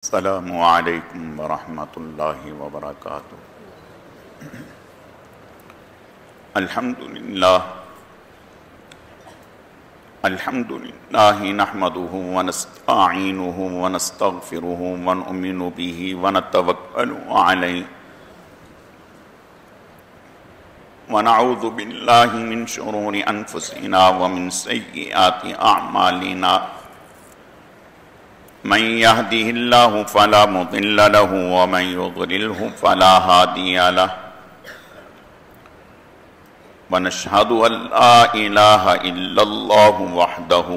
السلام علیکم ورحمۃ اللہ وبرکاتہ۔ الحمد للہ نحمده ونستعینه ونستغفره ونؤمن به ونتوکل علیہ ونعوذ باللہ من شرور انفسنا ومن سیئات اعمالنا من يهده الله فلا مضل له ومن يضلله فلا هادي له ونشهد أن لا إله إلا الله وحده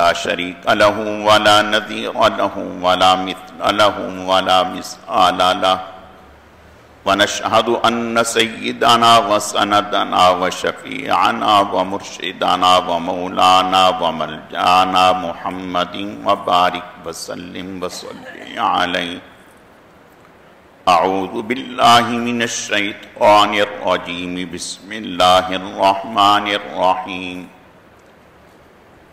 لا شريك له ولا نظير له ولا مثل له ولا مثال له ونشهد أن سيدنا وسندنا وشفيعنا ومرشدنا ومولانا وملجانا محمد وبارك وسلم وصلي عليه أعوذ بالله من الشيطان الرجيم بسم الله الرحمن الرحيم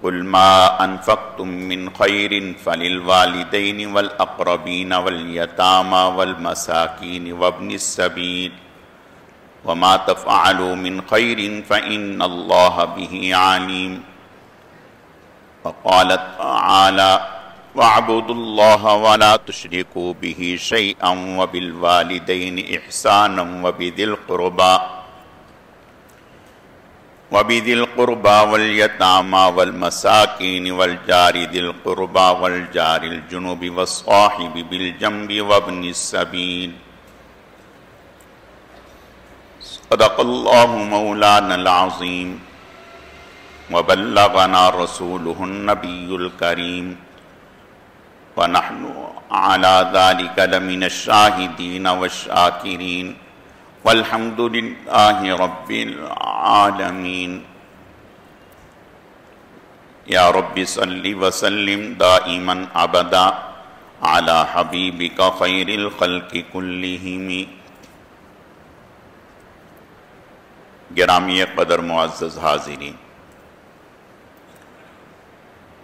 قل ما أنفقتم من خير فللوالدين والأقربين واليتامى والمساكين وابن السبيل وما تفعلوا من خير فإن الله به عليم وقال تعالى واعبدوا الله ولا تشركوا به شيئا وبالوالدين إحسانا وبذي القربى واليتامى والمساكين والجار ذي القربى والجار الجنب والصاحب بالجنب وابن السبيل صدق الله مولانا العظيم وبلغنا رسوله النبي الكريم ونحن على ذلك لمن الشاهدين والشاكرين والحمد لله رب العالمين يا رب صل وسلم دائما ابدا على حبيبك خير الخلق كلهم۔ گرامی قدر معزز حاضرین،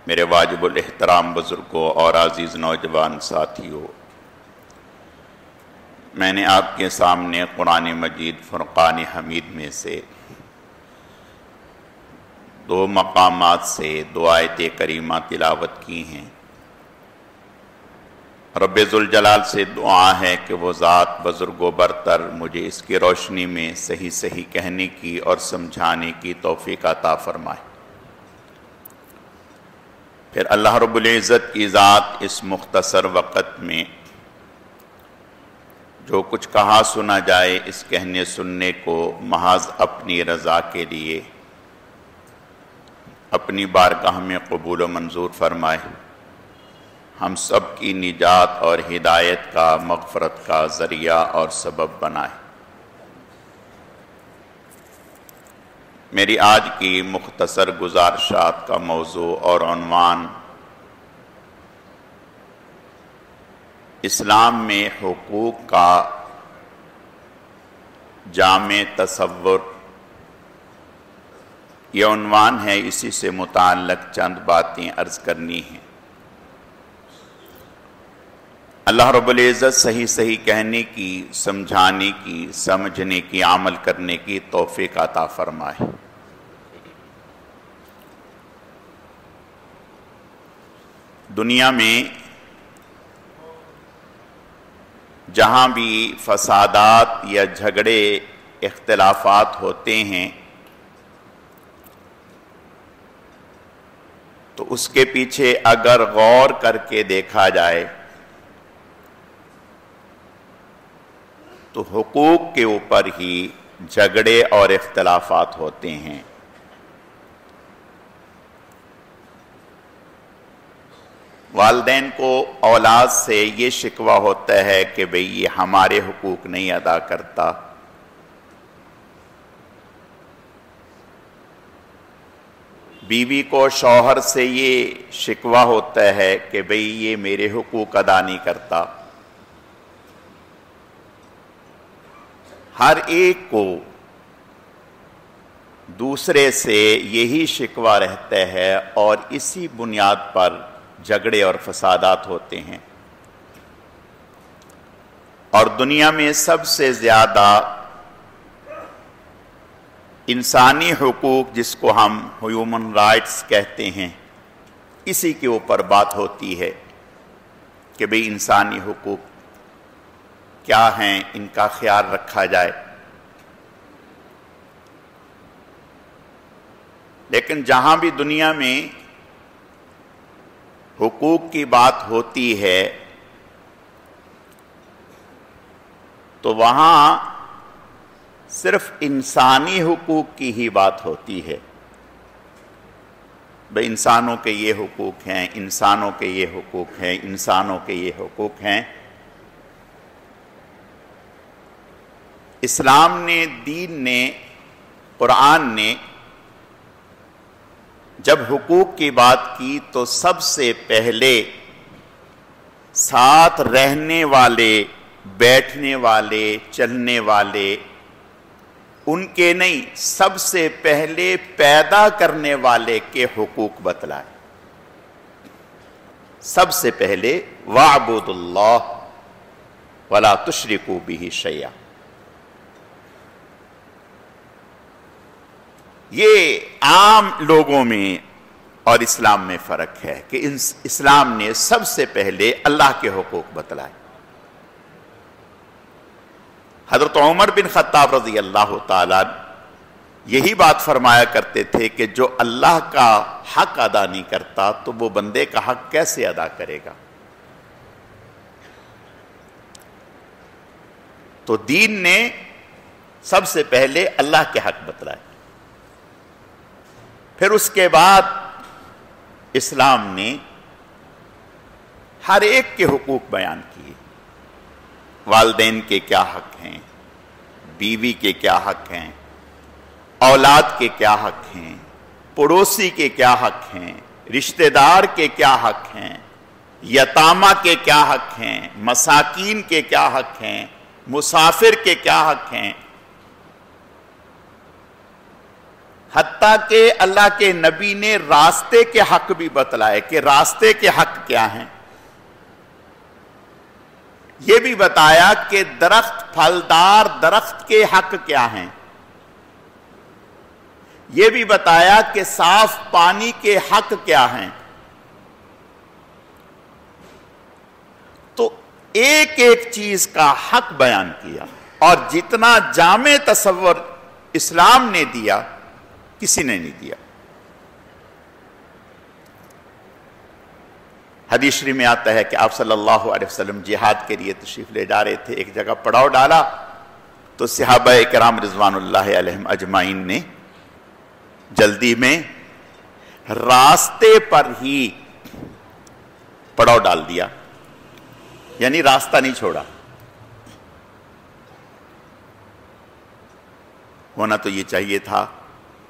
میرے واجب الاحترام بزرگوں اور عزیز نوجوان ساتھیوں، میں نے آپ کے سامنے قرآن مجید فرقان حمید میں سے 2 مقامات سے 2 آیت کریمہ تلاوت کی ہیں۔ رب ذوالجلال سے دعا ہے کہ وہ ذات بزرگ و برتر مجھے اس کی روشنی میں صحیح صحیح کہنے کی اور سمجھانے کی توفیق عطا فرمائے۔ پھر اللہ رب العزت کی ذات اس مختصر وقت میں جو کچھ کہا سنا جائے، اس کہنے سننے کو محض اپنی رضا کے لیے اپنی بارگاہ میں قبول و منظور فرمائے، ہم سب کی نجات اور ہدایت کا، مغفرت کا ذریعہ اور سبب بنائے۔ میری آج کی مختصر گزارشات کا موضوع اور عنوان اسلام میں حقوق کا جامع تصور، یہ عنوان ہے۔ اسی سے متعلق چند باتیں عرض کرنی ہیں۔ اللہ رب العزت صحیح صحیح کہنے کی، سمجھانے کی، سمجھنے کی، عمل کرنے کی توفیق عطا فرمائے۔ دنیا میں جہاں بھی فسادات یا جھگڑے، اختلافات ہوتے ہیں تو اس کے پیچھے اگر غور کر کے دیکھا جائے تو حقوق کے اوپر ہی جھگڑے اور اختلافات ہوتے ہیں۔ والدین کو اولاد سے یہ شکوہ ہوتا ہے کہ بھئی یہ ہمارے حقوق نہیں ادا کرتا، بیوی کو شوہر سے یہ شکوہ ہوتا ہے کہ بھئی یہ میرے حقوق ادا نہیں کرتا۔ ہر ایک کو دوسرے سے یہی شکوہ رہتا ہے اور اسی بنیاد پر جھگڑے اور فسادات ہوتے ہیں، اور دنیا میں سب سے زیادہ انسانی حقوق جس کو ہم ہیومن رائٹس کہتے ہیں، اسی کے اوپر بات ہوتی ہے کہ بھئی انسانی حقوق کیا ہیں، ان کا خیال رکھا جائے۔ لیکن جہاں بھی دنیا میں حقوق کی بات ہوتی ہے تو وہاں صرف انسانی حقوق کی ہی بات ہوتی ہے، بھئی انسانوں کے یہ حقوق ہیں، انسانوں کے یہ حقوق ہیں، انسانوں کے یہ حقوق ہیں۔ اسلام نے، دین نے، قرآن نے جب حقوق کی بات کی تو سب سے پہلے ساتھ رہنے والے، بیٹھنے والے، چلنے والے ان کے نہیں، سب سے پہلے پیدا کرنے والے کے حقوق بتلائے۔ سب سے پہلے وَاعْبُدُوا اللَّهَ وَلَا تُشْرِكُوا بِهِ شَيْئًا۔ یہ عام لوگوں میں اور اسلام میں فرق ہے کہ اسلام نے سب سے پہلے اللہ کے حقوق بتلائے۔ حضرت عمر بن خطاب رضی اللہ تعالیٰ یہی بات فرمایا کرتے تھے کہ جو اللہ کا حق ادا نہیں کرتا تو وہ بندے کا حق کیسے ادا کرے گا؟ تو دین نے سب سے پہلے اللہ کے حق بتلائے، پھر اس کے بعد اسلام نے ہر ایک کے حقوق بیان کیے۔ والدین کے کیا حق ہیں، بیوی کے کیا حق ہیں، اولاد کے کیا حق ہیں، پڑوسی کے کیا حق ہیں، رشتہ دار کے کیا حق ہیں، یتامہ کے کیا حق ہیں، مساکین کے کیا حق ہیں، مسافر کے کیا حق ہیں۔ حتیٰ کہ اللہ کے نبی نے راستے کے حق بھی بتلائے کہ راستے کے حق کیا ہیں۔ یہ بھی بتایا کہ درخت، پھلدار درخت کے حق کیا ہیں۔ یہ بھی بتایا کہ صاف پانی کے حق کیا ہیں۔ تو ایک ایک چیز کا حق بیان کیا، اور جتنا جامع تصور اسلام نے دیا کسی نے نہیں دیا۔ حدیث شریف میں آتا ہے کہ آپ صلی اللہ علیہ وسلم جہاد کے لیے تشریف لے جا رہے تھے، ایک جگہ پڑاؤ ڈالا تو صحابہ کرام رضوان اللہ علیہم اجمعین نے جلدی میں راستے پر ہی پڑاؤ ڈال دیا، یعنی راستہ نہیں چھوڑا۔ ہونا تو یہ چاہیے تھا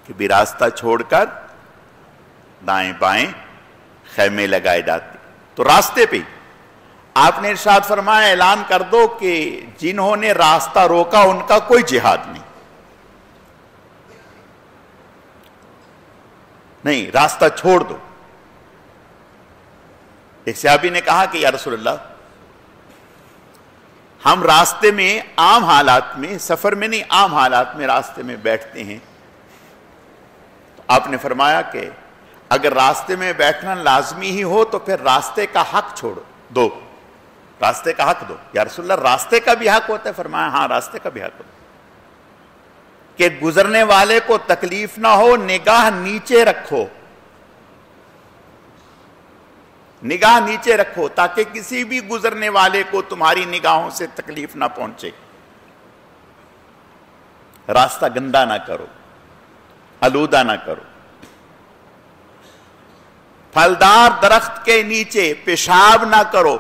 کہ بھی راستہ چھوڑ کر دائیں بائیں خیمے لگائے جاتے، تو راستے پہ آپ نے ارشاد فرمایا اعلان کر دو کہ جنہوں نے راستہ روکا ان کا کوئی جہاد نہیں، راستہ چھوڑ دو۔ ایک صحابی نے کہا کہ یا رسول اللہ، ہم راستے میں عام حالات میں، سفر میں نہیں، عام حالات میں راستے میں بیٹھتے ہیں۔ آپ نے فرمایا کہ اگر راستے میں بیٹھنا لازمی ہی ہو تو پھر راستے کا حق چھوڑو، دو، راستے کا حق دو۔ یا رسول اللہ، راستے کا بھی حق ہوتا ہے؟ فرمایا ہاں، راستے کا بھی حق ہوتا ہے کہ گزرنے والے کو تکلیف نہ ہو، نگاہ نیچے رکھو، نگاہ نیچے رکھو تاکہ کسی بھی گزرنے والے کو تمہاری نگاہوں سے تکلیف نہ پہنچے۔ راستہ گندا نہ کرو، آلودہ نہ کرو۔ پھلدار درخت کے نیچے پیشاب نہ کرو۔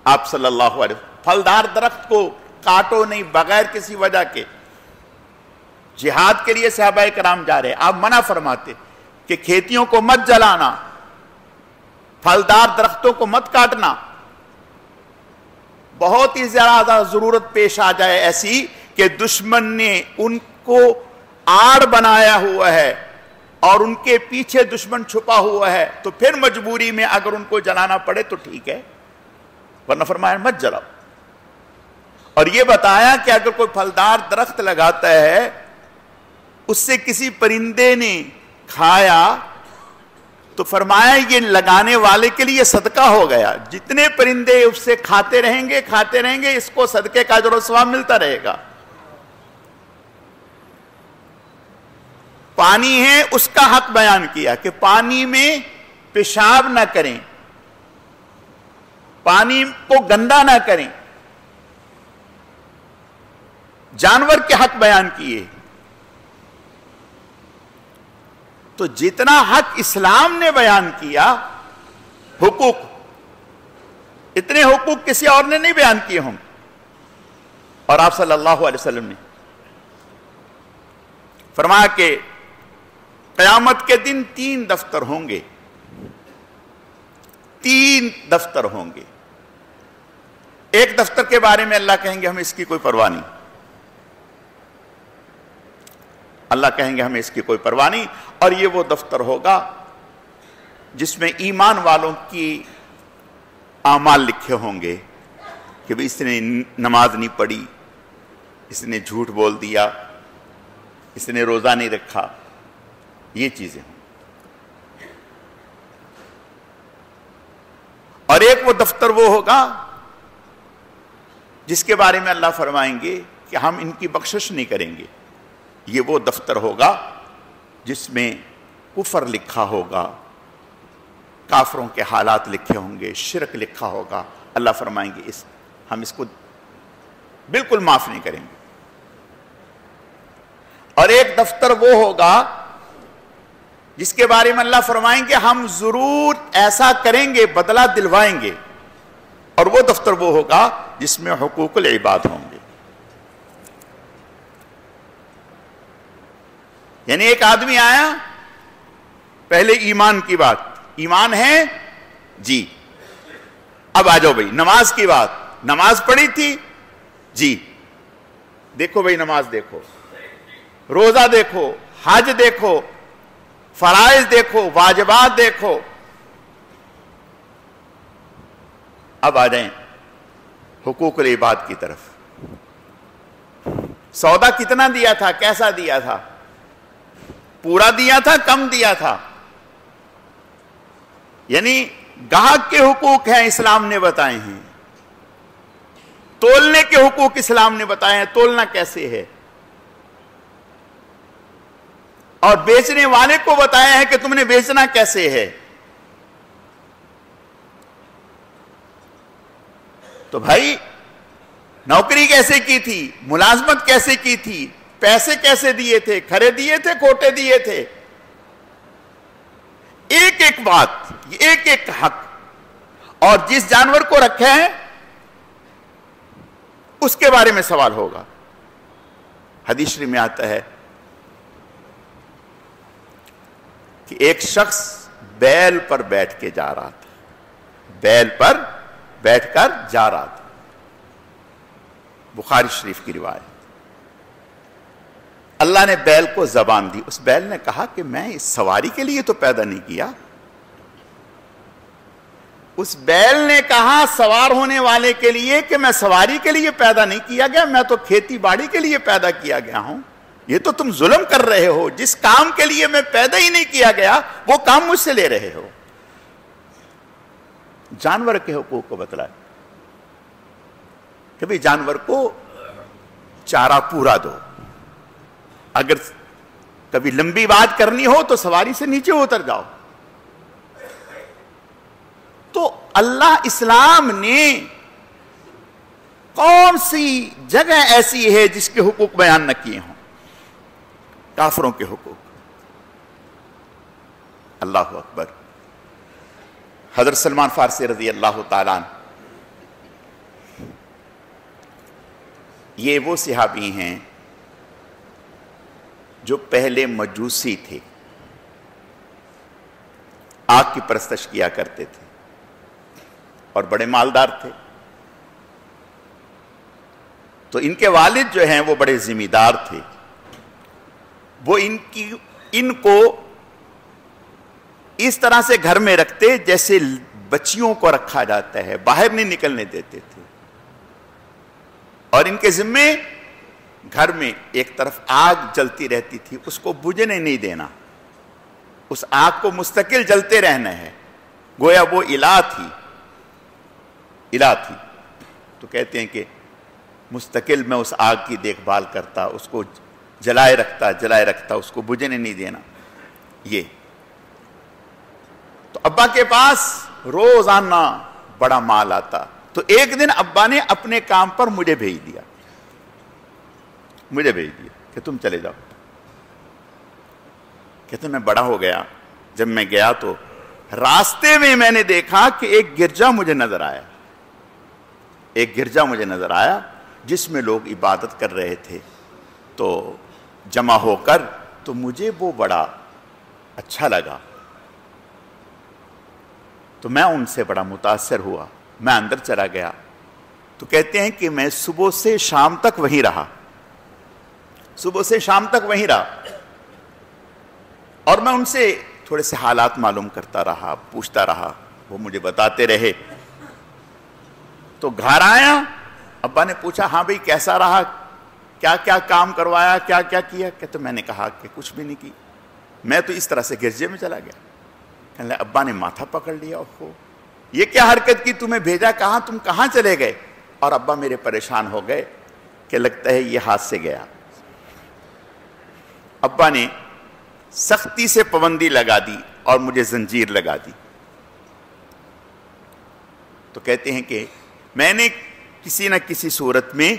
آپ صلی اللہ علیہ وسلم پھلدار درخت کو کاٹو نہیں بغیر کسی وجہ کے۔ جہاد کے لیے صحابہ کرام جا رہے، آپ منع فرماتے کہ کھیتیوں کو مت جلانا، پھلدار درختوں کو مت کاٹنا۔ بہت ہی زیادہ ضرورت پیش آ جائے ایسی کہ دشمن نے ان کو آڑ بنایا ہوا ہے، اور ان کے پیچھے دشمن چھپا ہوا ہے تو پھر مجبوری میں اگر ان کو جلانا پڑے تو ٹھیک ہے، ورنہ فرمایا مت جلاؤ۔ اور یہ بتایا کہ اگر کوئی پھلدار درخت لگاتا ہے، اس سے کسی پرندے نے کھایا تو فرمایا یہ لگانے والے کے لیے صدقہ ہو گیا، جتنے پرندے اس سے کھاتے رہیں گے اس کو صدقے کا اجر و ثواب ملتا رہے گا۔ پانی ہے، اس کا حق بیان کیا کہ پانی میں پیشاب نہ کریں، پانی کو گندا نہ کریں۔ جانور کے حق بیان کیے۔ تو جتنا حق اسلام نے بیان کیا، حقوق، اتنے حقوق کسی اور نے نہیں بیان کیے ہوں۔ اور آپ صلی اللہ علیہ وسلم نے فرمایا کہ قیامت کے دن 3 دفتر ہوں گے، 3 دفتر ہوں گے۔ ایک دفتر کے بارے میں اللہ کہیں گے ہمیں اس کی کوئی پرواہ نہیں، اللہ کہیں گے ہمیں اس کی کوئی پرواہ نہیں، اور یہ وہ دفتر ہوگا جس میں ایمان والوں کی اعمال لکھے ہوں گے کہ بھی اس نے نماز نہیں پڑھی، اس نے جھوٹ بول دیا، اس نے روزہ نہیں رکھا، یہ چیزیں ہوں۔ اور ایک وہ دفتر وہ ہوگا جس کے بارے میں اللہ فرمائیں گے کہ ہم ان کی بخشش نہیں کریں گے، یہ وہ دفتر ہوگا جس میں کفر لکھا ہوگا، کافروں کے حالات لکھے ہوں گے، شرک لکھا ہوگا۔ اللہ فرمائیں گے ہم اس کو بالکل معاف نہیں کریں گے۔ اور ایک دفتر وہ ہوگا جس کے بارے میں اللہ فرمائیں گے ہم ضرور ایسا کریں گے، بدلہ دلوائیں گے، اور وہ دفتر وہ ہوگا جس میں حقوق العباد ہوں گے۔ یعنی ایک آدمی آیا، پہلے ایمان کی بات، ایمان ہے جی، اب آ جاؤ بھائی نماز کی بات، نماز پڑھی تھی جی، دیکھو بھائی نماز دیکھو، روزہ دیکھو، حج دیکھو، فرائض دیکھو، واجبات دیکھو۔ اب آ جائیں حقوق العباد کی طرف۔ سودا کتنا دیا تھا، کیسا دیا تھا، پورا دیا تھا، کم دیا تھا؟ یعنی گاہک کے حقوق ہیں اسلام نے بتائے ہیں، تولنے کے حقوق اسلام نے بتائے ہیں، تولنا کیسے ہے، اور بیچنے والے کو بتایا ہے کہ تم نے بیچنا کیسے ہے۔ تو بھائی نوکری کیسے کی تھی، ملازمت کیسے کی تھی، پیسے کیسے دیے تھے، کھرے دیے تھے، کھوٹے دیے تھے، ایک ایک بات، ایک ایک حق۔ اور جس جانور کو رکھے ہیں اس کے بارے میں سوال ہوگا۔ حدیث شریف میں آتا ہے کہ ایک شخص بیل پر بیٹھ کے جا رہا تھا، بیل پر بیٹھ کر جا رہا تھا، بخاری شریف کی روایت۔ اللہ نے بیل کو زبان دی، اس بیل نے کہا کہ میں اس سواری کے لیے تو پیدا نہیں کیا۔ اس بیل نے کہا سوار ہونے والے کے لیے کہ میں سواری کے لیے پیدا نہیں کیا گیا، میں تو کھیتی باڑی کے لیے پیدا کیا گیا ہوں۔ یہ تو تم ظلم کر رہے ہو، جس کام کے لیے میں پیدا ہی نہیں کیا گیا وہ کام مجھ سے لے رہے ہو۔ جانور کے حقوق کو بتلایا کہ بھئی جانور کو چارہ پورا دو، اگر کبھی لمبی بات کرنی ہو تو سواری سے نیچے اتر جاؤ۔ تو اللہ اسلام نے کون سی جگہ ایسی ہے جس کے حقوق بیان نہ کیے ہوں؟ کافروں کے حقوق۔ اللہ اکبر۔ حضرت سلمان فارسی رضی اللہ تعالیٰ عنہ، یہ وہ صحابی ہیں جو پہلے مجوسی تھے، آگ کی پرستش کیا کرتے تھے اور بڑے مالدار تھے۔ تو ان کے والد جو ہیں وہ بڑے ذمہ دار تھے، وہ ان کو اس طرح سے گھر میں رکھتے جیسے بچیوں کو رکھا جاتا ہے، باہر نہیں نکلنے دیتے تھے، اور ان کے ذمے گھر میں ایک طرف آگ جلتی رہتی تھی، اس کو بجھنے نہیں دینا، اس آگ کو مستقل جلتے رہنا ہے، گویا وہ الہ تھی۔ تو کہتے ہیں کہ مستقل میں اس آگ کی دیکھ بھال کرتا، اس کو جلائے رکھتا، اس کو بجھنے نہیں دینا۔ یہ تو ابا کے پاس روزانہ بڑا مال آتا، تو ایک دن ابا نے اپنے کام پر مجھے بھیج دیا کہ تم چلے جاؤ۔ کہتے میں بڑا ہو گیا، جب میں گیا تو راستے میں نے دیکھا کہ ایک گرجا مجھے نظر آیا جس میں لوگ عبادت کر رہے تھے، تو جمع ہو کر تو مجھے وہ بڑا اچھا لگا، تو میں ان سے بڑا متاثر ہوا، میں اندر چلا گیا۔ تو کہتے ہیں کہ میں صبح سے شام تک وہیں رہا، اور میں ان سے تھوڑے سے حالات معلوم کرتا رہا، پوچھتا رہا، وہ مجھے بتاتے رہے۔ تو گھر آیا، ابا نے پوچھا ہاں بھئی کیسا رہا، کیا کیا کام کروایا، کیا کیا کیا؟ کہ میں نے کہا کہ کچھ بھی نہیں کی، میں تو اس طرح سے گرجے میں چلا گیا۔ کہنے لگا ابا نے ماتھا پکڑ لیا، اوہو یہ کیا حرکت کی، تمہیں بھیجا کہاں، تم کہاں چلے گئے؟ اور ابا میرے پریشان ہو گئے کہ لگتا ہے یہ ہاتھ سے گیا۔ ابا نے سختی سے پابندی لگا دی اور مجھے زنجیر لگا دی۔ تو کہتے ہیں کہ میں نے کسی نہ کسی صورت میں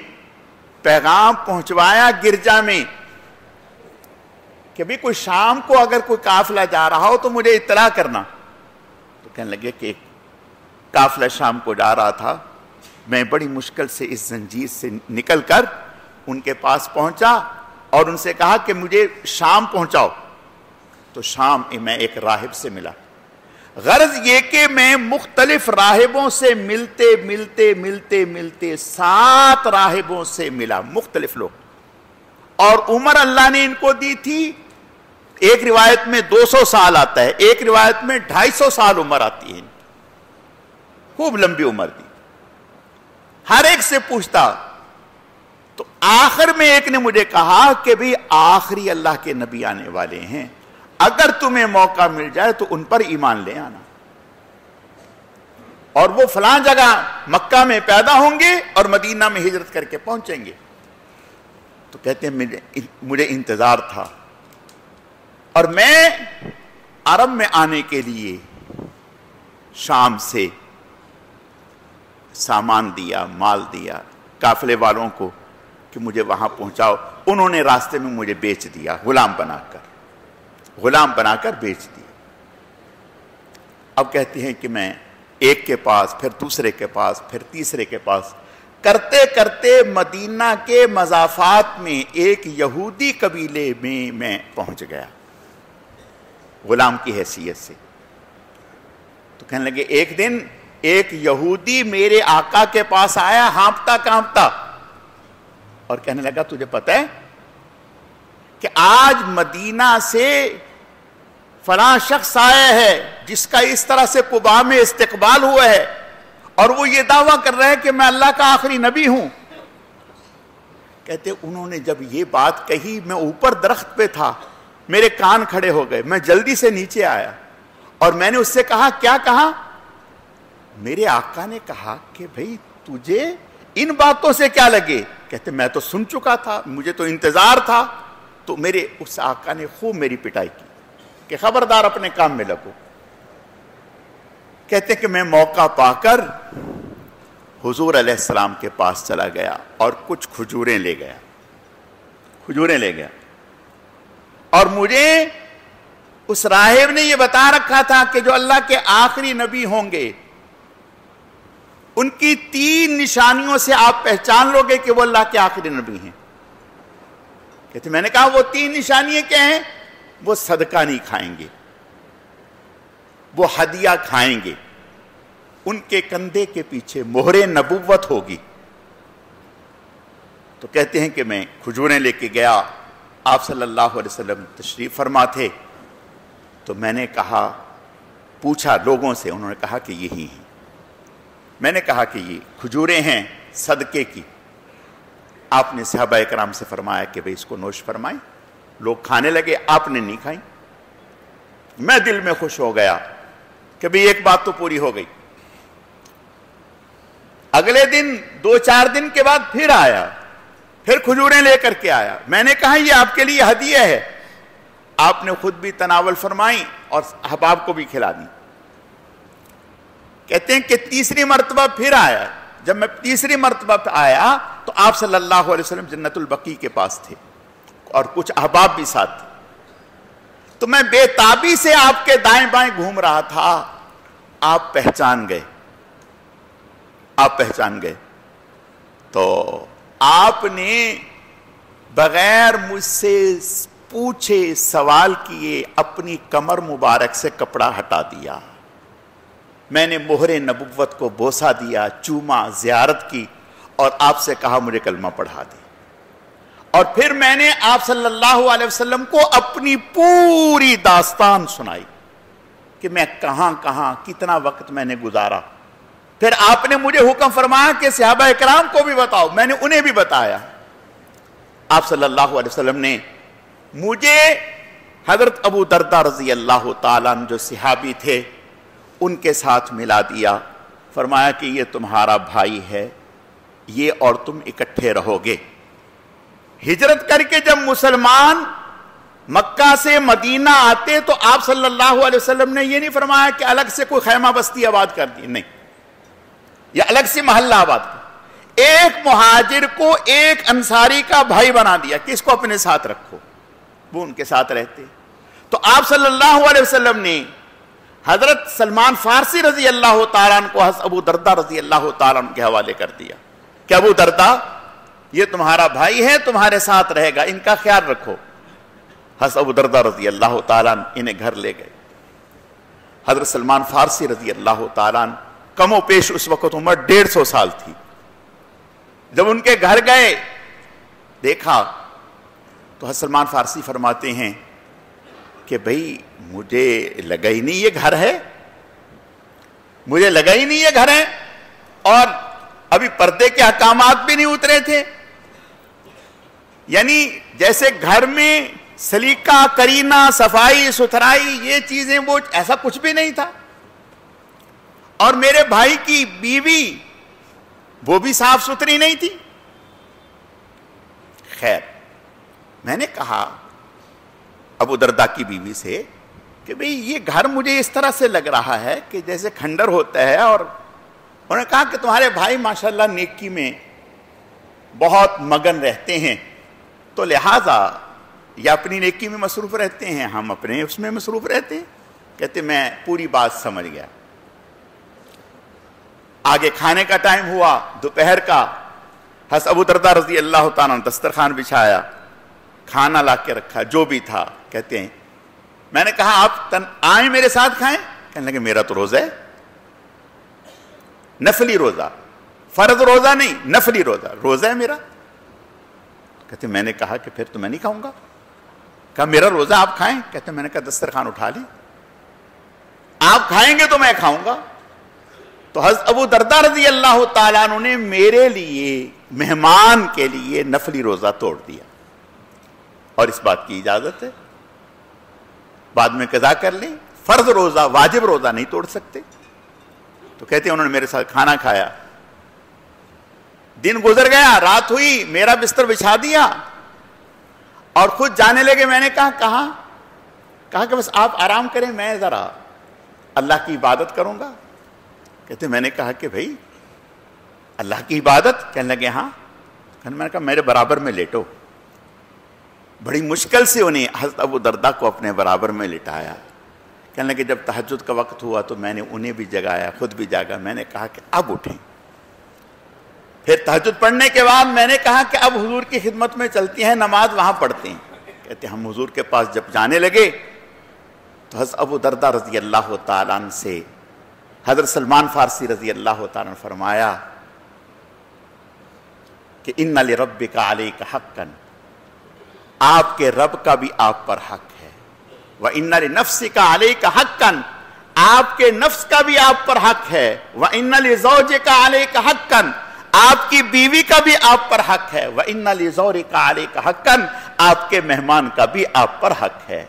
پیغام پہنچوایا گرجا میں کہ بھی کوئی شام کو اگر کوئی قافلہ جا رہا ہو تو مجھے اطلاع کرنا۔ تو کہنے لگے کہ ایک قافلہ شام کو جا رہا تھا، میں بڑی مشکل سے اس زنجیر سے نکل کر ان کے پاس پہنچا اور ان سے کہا کہ مجھے شام پہنچاؤ۔ تو شام میں ایک راہب سے ملا، غرض یہ کہ میں مختلف راہبوں سے ملتے 7 راہبوں سے ملا، مختلف لوگ، اور عمر اللہ نے ان کو دی تھی، ایک روایت میں 200 سال آتا ہے، ایک روایت میں 250 سال عمر آتی ہے، خوب لمبی عمر دی۔ ہر ایک سے پوچھتا، تو آخر میں ایک نے مجھے کہا کہ بھی آخری اللہ کے نبی آنے والے ہیں، اگر تمہیں موقع مل جائے تو ان پر ایمان لے آنا، اور وہ فلاں جگہ مکہ میں پیدا ہوں گے اور مدینہ میں ہجرت کر کے پہنچیں گے۔ تو کہتے ہیں مجھے انتظار تھا، اور میں عرب میں آنے کے لیے شام سے سامان دیا، مال دیا قافلے والوں کو کہ مجھے وہاں پہنچاؤ، انہوں نے راستے میں مجھے بیچ دیا، غلام بنا کر بیچ دیا۔ اب کہتی ہیں کہ میں ایک کے پاس، پھر دوسرے کے پاس، پھر تیسرے کے پاس کرتے کرتے مدینہ کے مضافات میں ایک یہودی قبیلے میں پہنچ گیا غلام کی حیثیت سے۔ تو کہنے لگے ایک دن ایک یہودی میرے آقا کے پاس آیا ہانپتا کانپتا، اور کہنے لگا تجھے پتہ ہے کہ آج مدینہ سے فلاں شخص آیا ہے جس کا اس طرح سے قباء میں استقبال ہوا ہے، اور وہ یہ دعویٰ کر رہا ہے کہ میں اللہ کا آخری نبی ہوں۔ کہتے انہوں نے جب یہ بات کہی، میں اوپر درخت پہ تھا، میرے کان کھڑے ہو گئے، میں جلدی سے نیچے آیا اور میں نے اس سے کہا کیا کہا؟ میرے آقا نے کہا کہ بھئی تجھے ان باتوں سے کیا لگے؟ کہتے میں تو سن چکا تھا، مجھے تو انتظار تھا۔ تو میرے اس آقا نے خوب میری پٹائی کی کہ خبردار اپنے کام میں لگو۔ کہتے کہ میں موقع پا کر حضور علیہ السلام کے پاس چلا گیا اور کچھ کھجوریں لے گیا، اور مجھے اس راہب نے یہ بتا رکھا تھا کہ جو اللہ کے آخری نبی ہوں گے ان کی 3 نشانیوں سے آپ پہچان لو گے کہ وہ اللہ کے آخری نبی ہیں۔ کہتے میں نے کہا وہ 3 نشانیاں کیا ہیں؟ وہ صدقہ نہیں کھائیں گے، وہ ہدیہ کھائیں گے، ان کے کندھے کے پیچھے مہر نبوت ہوگی۔ تو کہتے ہیں کہ میں کھجوریں لے کے گیا، آپ صلی اللہ علیہ وسلم تشریف فرما تھے، تو میں نے کہا پوچھا لوگوں سے، انہوں نے کہا کہ یہی ہیں۔ میں نے کہا کہ یہ کھجوریں ہیں صدقے کی۔ آپ نے صحابہ کرام سے فرمایا کہ بھئی اس کو نوش فرمائیں۔ لوگ کھانے لگے، آپ نے نہیں کھائیں۔ میں دل میں خوش ہو گیا کہ بھئی ایک بات تو پوری ہو گئی۔ اگلے دن 2-4 دن کے بعد پھر آیا، پھر کھجوریں لے کر کے آیا۔ میں نے کہا یہ آپ کے لیے ہدیہ ہے۔ آپ نے خود بھی تناول فرمائی اور احباب کو بھی کھلا دی۔ کہتے ہیں کہ تیسری مرتبہ پھر آیا۔ جب میں تیسری مرتبہ پہ آیا تو آپ صلی اللہ علیہ وسلم جنت البقیع کے پاس تھے اور کچھ احباب بھی ساتھ تھے۔ تو میں بے تابی سے آپ کے دائیں بائیں گھوم رہا تھا، آپ پہچان گئے۔ آپ پہچان گئے تو آپ نے بغیر مجھ سے پوچھے سوال کیے اپنی کمر مبارک سے کپڑا ہٹا دیا۔ میں نے مہر نبوت کو بوسہ دیا، چوما، زیارت کی اور آپ سے کہا مجھے کلمہ پڑھا دے۔ اور پھر میں نے آپ صلی اللہ علیہ وسلم کو اپنی پوری داستان سنائی کہ میں کہاں کہاں کتنا وقت میں نے گزارا۔ پھر آپ نے مجھے حکم فرمایا کہ صحابہ اکرام کو بھی بتاؤ، میں نے انہیں بھی بتایا۔ آپ صلی اللہ علیہ وسلم نے مجھے حضرت ابو دردہ رضی اللہ تعالیٰ عنہ جو صحابی تھے ان کے ساتھ ملا دیا، فرمایا کہ یہ تمہارا بھائی ہے، یہ اور تم اکٹھے رہو گے۔ ہجرت کر کے جب مسلمان مکہ سے مدینہ آتے تو آپ صلی اللہ علیہ وسلم نے یہ نہیں فرمایا کہ الگ سے کوئی خیمہ بستی آباد کر دی، نہیں، یا الگ سے محلہ آباد کر، ایک مہاجر کو ایک انصاری کا بھائی بنا دیا کہ اس کو اپنے ساتھ رکھو، وہ ان کے ساتھ رہتے۔ تو آپ صلی اللہ علیہ وسلم نے حضرت سلمان فارسی رضی اللہ تعالیٰ عنہ کو حضرت ابو دردہ رضی اللہ تعالیٰ عنہ کے حوالے کر دیا کہ ابو دردہ یہ تمہارا بھائی ہے، تمہارے ساتھ رہے گا، ان کا خیال رکھو۔ حضرت ابو دردہ رضی اللہ تعالیٰ عنہ انہیں گھر لے گئے۔ حضرت سلمان فارسی رضی اللہ تعالیٰ عنہ کم و پیش اس وقت عمر 150 سال تھی۔ جب ان کے گھر گئے دیکھا تو حضرت سلمان فارسی فرماتے ہیں کہ بھئی مجھے لگا ہی نہیں یہ گھر ہے، مجھے لگا ہی نہیں یہ گھر ہے، اور ابھی پردے کے احکامات بھی نہیں اترے تھے۔ یعنی جیسے گھر میں سلیقہ، کرینہ، صفائی ستھرائی یہ چیزیں وہ ایسا کچھ بھی نہیں تھا، اور میرے بھائی کی بیوی وہ بھی صاف ستھری نہیں تھی۔ خیر، میں نے کہا ابو دردہ کی بیوی سے کہ بھئی یہ گھر مجھے اس طرح سے لگ رہا ہے کہ جیسے کھنڈر ہوتا ہے، اور انہوں نے کہا کہ تمہارے بھائی ماشاءاللہ نیکی میں بہت مگن رہتے ہیں، تو لہٰذا یا اپنی نیکی میں مصروف رہتے ہیں، ہم اپنے اس میں مصروف رہتے ہیں۔ کہتے میں پوری بات سمجھ گیا۔ آگے کھانے کا ٹائم ہوا، دوپہر کا۔ حضرت ابو دردہ رضی اللہ تعالیٰ نے دسترخوان بچھایا، کھانا لا کے رکھا جو بھی تھا۔ کہتے ہیں میں نے کہا آپ آئیں میرے ساتھ کھائیں؟ کہنے لگے میرا تو روزہ ہے، نفلی روزہ، فرض روزہ نہیں، نفلی روزہ، روزہ ہے میرا۔ کہتے میں نے کہا کہ پھر تو میں نہیں کھاؤں گا۔ کہا میرا روزہ آپ کھائیں؟ کہتے میں نے کہا دسترخوان اٹھا لی، آپ کھائیں گے تو میں کھاؤں گا۔ تو حضرت ابو دردہ رضی اللہ تعالیٰ عنہ نے میرے لیے، مہمان کے لیے نفلی روزہ توڑ دیا، اور اس بات کی اجازت ہے، بعد میں قضا کر لیں، فرض روزہ، واجب روزہ نہیں توڑ سکتے۔ تو کہتے ہیں انہوں نے میرے ساتھ کھانا کھایا، دن گزر گیا، رات ہوئی، میرا بستر بچھا دیا اور خود جانے لگے۔ میں نے کہا کہاں؟ کہا کہ بس آپ آرام کریں، میں ذرا اللہ کی عبادت کروں گا۔ کہتے میں نے کہا کہ بھائی اللہ کی عبادت؟ کہنے لگے ہاں۔ میں نے کہا میرے برابر میں لیٹو۔ بڑی مشکل سے انہیں حضرت ابو دردہ کو اپنے برابر میں لٹایا۔ کہنے لگے جب تہجد کا وقت ہوا تو میں نے انہیں بھی جگایا، خود بھی جاگا۔ میں نے کہا کہ اب اٹھیں۔ پھر تہجد پڑھنے کے بعد میں نے کہا کہ اب حضور کی خدمت میں چلتی ہیں، نماز وہاں پڑھتے ہیں۔ کہتے ہم حضور کے پاس جب جانے لگے تو حضرت ابو دردہ رضی اللہ تعالیٰ عنہ سے حضرت سلمان فارسی رضی اللہ تعالیٰ عنہ فرمایا کہ ان لربک علیک حقا، آپ کے رب کا بھی آپ پر حق ہے، وَإِنَّ لِنَفْسِكَ عَلَيْكَ حَقًّا، آپ کے نفس کا بھی آپ پر حق ہے، وَإِنَّ لِزَوْجِكَ عَلَيْكَ حَقًّا، آپ کی بیوی کا بھی آپ پر حق ہے، وَإِنَّ لِزَوْجِكَ عَلَيْكَ حَقًّا، آپ کے مہمان کا بھی آپ پر حق ہے۔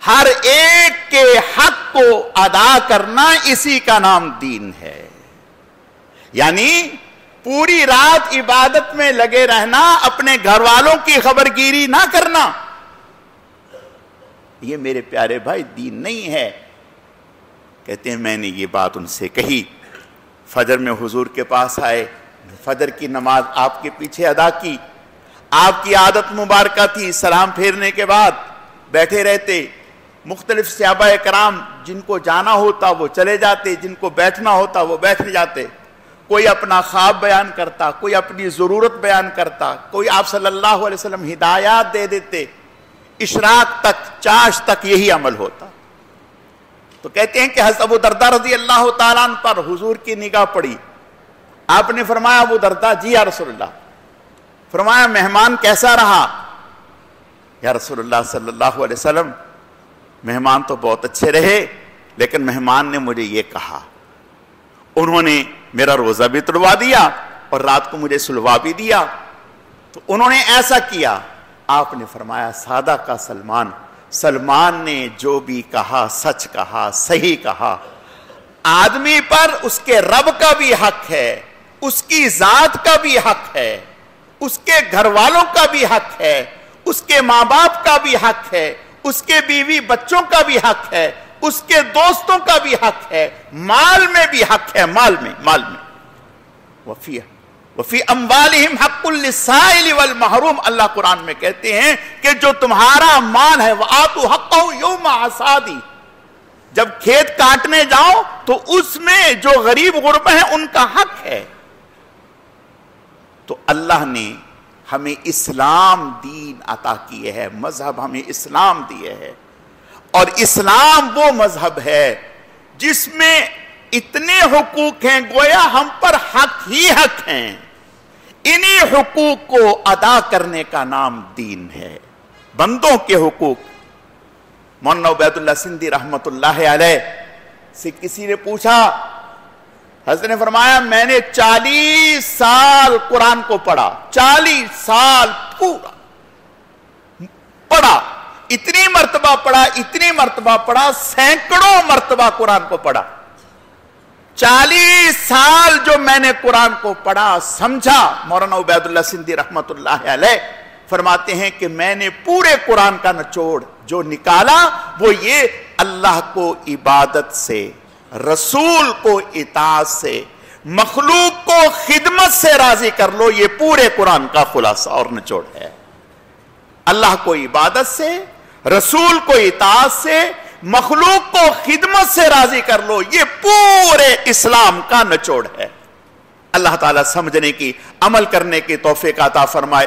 ہر ایک کے حق کو ادا کرنا، اسی کا نام دین ہے۔ یعنی پوری رات عبادت میں لگے رہنا، اپنے گھر والوں کی خبرگیری نہ کرنا، یہ میرے پیارے بھائی دین نہیں ہے۔ کہتے ہیں میں نے یہ بات ان سے کہی، فجر میں حضور کے پاس آئے، فجر کی نماز آپ کے پیچھے ادا کی۔ آپ کی عادت مبارکہ تھی سلام پھیرنے کے بعد بیٹھے رہتے، مختلف صحابہ کرام جن کو جانا ہوتا وہ چلے جاتے، جن کو بیٹھنا ہوتا وہ بیٹھ جاتے، کوئی اپنا خواب بیان کرتا، کوئی اپنی ضرورت بیان کرتا، کوئی آپ صلی اللہ علیہ وسلم ہدایات دے دیتے، اشراق تک، چاش تک یہی عمل ہوتا۔ تو کہتے ہیں کہ حضرت ابو درداء رضی اللہ تعالیٰ عنہ پر حضور کی نگاہ پڑی، آپ نے فرمایا ابو درداء جی یا رسول اللہ، فرمایا مہمان کیسا رہا؟ یا رسول اللہ صلی اللہ علیہ وسلم مہمان تو بہت اچھے رہے، لیکن مہمان نے مجھے یہ کہا، انہوں نے میرا روزہ بھی توڑوا دیا اور رات کو مجھے سلوا بھی دیا، تو انہوں نے ایسا کیا۔ آپ نے فرمایا سادہ کا سلمان نے جو بھی کہا سچ کہا، صحیح کہا۔ آدمی پر اس کے رب کا بھی حق ہے، اس کی ذات کا بھی حق ہے، اس کے گھر والوں کا بھی حق ہے، اس کے ماں باپ کا بھی حق ہے، اس کے بیوی بچوں کا بھی حق ہے، اس کے دوستوں کا بھی حق ہے، مال میں بھی حق ہے، مال میں وفی اموالہم حق للسائل والمحروم، اللہ قرآن میں کہتے ہیں کہ جو تمہارا مال ہے وآتوا حقہ یوم حصادہ، جب کھیت کاٹنے جاؤ تو اس میں جو غریب غربا ہیں ان کا حق ہے۔ تو اللہ نے ہمیں اسلام دین عطا کیے ہے، مذہب ہمیں اسلام دیے ہے، اور اسلام وہ مذہب ہے جس میں اتنے حقوق ہیں، گویا ہم پر حق ہی حق ہیں، انہی حقوق کو ادا کرنے کا نام دین ہے۔ بندوں کے حقوق، مولانا عبید اللہ سندھی رحمت اللہ علیہ سے کسی نے پوچھا، حضرت نے فرمایا میں نے 40 سال قرآن کو پڑھا، 40 سال پورا پڑھا، اتنی مرتبہ پڑھا، سینکڑوں مرتبہ قرآن کو پڑھا۔ 40 سال جو میں نے قرآن کو پڑھا سمجھا، مولانا عبید اللہ سندھی رحمت اللہ علیہ فرماتے ہیں کہ میں نے پورے قرآن کا نچوڑ جو نکالا وہ یہ، اللہ کو عبادت سے، رسول کو اطاعت سے، مخلوق کو خدمت سے راضی کر لو، یہ پورے قرآن کا خلاصہ اور نچوڑ ہے۔ اللہ کو عبادت سے، رسول کو اطاعت سے، مخلوق کو خدمت سے راضی کر لو، یہ پورے اسلام کا نچوڑ ہے۔ اللہ تعالیٰ سمجھنے کی، عمل کرنے کی توفیق عطا فرمائے۔